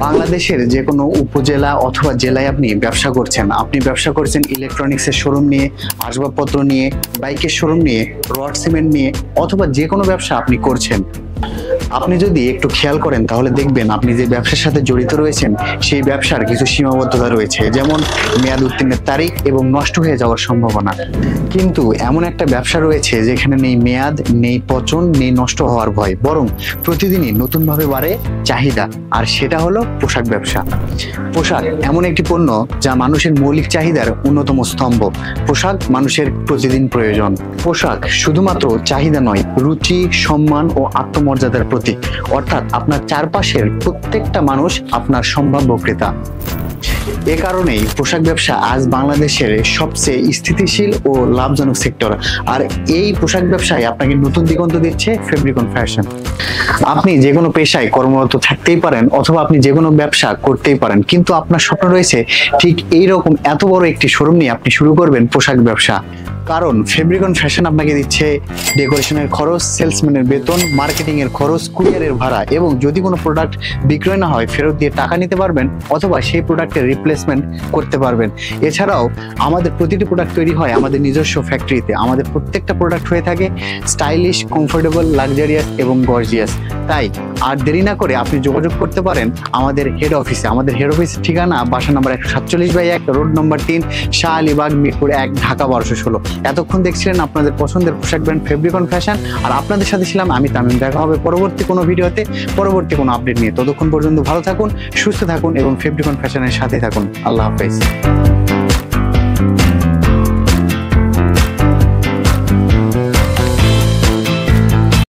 বাংলাদেশের যে কোনো উপজেলা অথবা জেলায় আপনি ব্যবসা করছেন ইলেকট্রনিক্সের শোরুম নিয়ে, আসবাবপত্র নিয়ে, বাইকের শোরুম নিয়ে, রড সিমেন্ট নিয়ে, অথবা যে কোনো ব্যবসা আপনি করছেন, আপনি যদি একটু খেয়াল করেন তাহলে দেখবেন আপনি যে ব্যবসার সাথে জড়িত রয়েছেন সেই ব্যবসার কিছু সীমাবদ্ধতা রয়েছে, যেমন মেয়াদ উত্তীর্ণের তারিখ এবং নষ্ট হয়ে যাওয়ার সম্ভাবনা। কিন্তু এমন একটা ব্যবসা রয়েছে যেখানে নেই মেয়াদ, নেই পচন, নেই নষ্ট হওয়ার ভয়, বরং প্রতিদিনই নতুনভাবে বাড়ে চাহিদা, আর সেটা হলো পোশাক ব্যবসা। পোশাক এমন একটি পণ্য যা মানুষের মৌলিক চাহিদার অন্যতম স্তম্ভ। পোশাক মানুষের প্রতিদিন প্রয়োজন। পোশাক শুধুমাত্র চাহিদা নয়, রুচি, সম্মান ও আত্মমর্যাদার প্রতীক। অর্থাৎ আপনার চারপাশের প্রত্যেকটা মানুষ আপনার সম্ভাব্য ক্রেতা। এ কারণেই পোশাক ব্যবসা আজ বাংলাদেশের সবচেয়ে স্থিতিশীল ও লাভজনক সেক্টর। আর এই পোশাক ব্যবসায় আপনাকে নতুন দিগন্ত দিচ্ছে ফেব্রিকন ফ্যাশন। আপনি যে কোনো পেশায় কর্মরত থাকতেই পারেন অথবা আপনি যে কোনো ব্যবসা করতেই পারেন, কিন্তু আপনার স্বপ্ন রয়েছে ঠিক এইরকম এত বড় একটি শোরুম নিয়ে আপনি শুরু করবেন পোশাক ব্যবসা। কারণ ফেব্রিকন ফ্যাশন আপনাকে দিচ্ছে ডেকোরেশনের খরচ, সেলসম্যানের বেতন, মার্কেটিং এর খরচ, কুরিয়ারের ভাড়া, এবং যদি কোনো প্রোডাক্ট বিক্রয় না হয় ফেরত দিয়ে টাকা নিতে পারবেন অথবা সেই প্রোডাক্টের রিপ্লেসমেন্ট করতে পারবেন। এছাড়াও আমাদের প্রতিটি প্রোডাক্ট তৈরি হয় আমাদের নিজস্ব ফ্যাক্টরিতে। আমাদের প্রত্যেকটা প্রোডাক্ট হয়ে থাকে স্টাইলিশ, কমফোর্টেবল, লাক্সারিয়াস এবং গর্জিয়াস। তাই আর দেরি না করে আপনি যোগাযোগ করতে পারেন আমাদের হেড অফিসে। আমাদের হেড অফিসের ঠিকানা বাসা নম্বর 147/1, রোড নম্বর 3, শাহ আলীবাগ, মিরপুর 1, ঢাকা 1216। এতক্ষণ দেখছিলেন আপনাদের পছন্দের পোশাক ব্র্যান্ড ফেব্রিকন ফ্যাশন, আর আপনাদের সাথে ছিলাম আমি তামিম। দেখা হবে পরবর্তী কোনো ভিডিওতে, পরবর্তী কোনো আপডেট নিয়ে। ততক্ষণ পর্যন্ত ভালো থাকুন, সুস্থ থাকুন এবং ফেব্রিকন ফ্যাশনের সাথে থাকুন। আল্লাহ হাফেজ।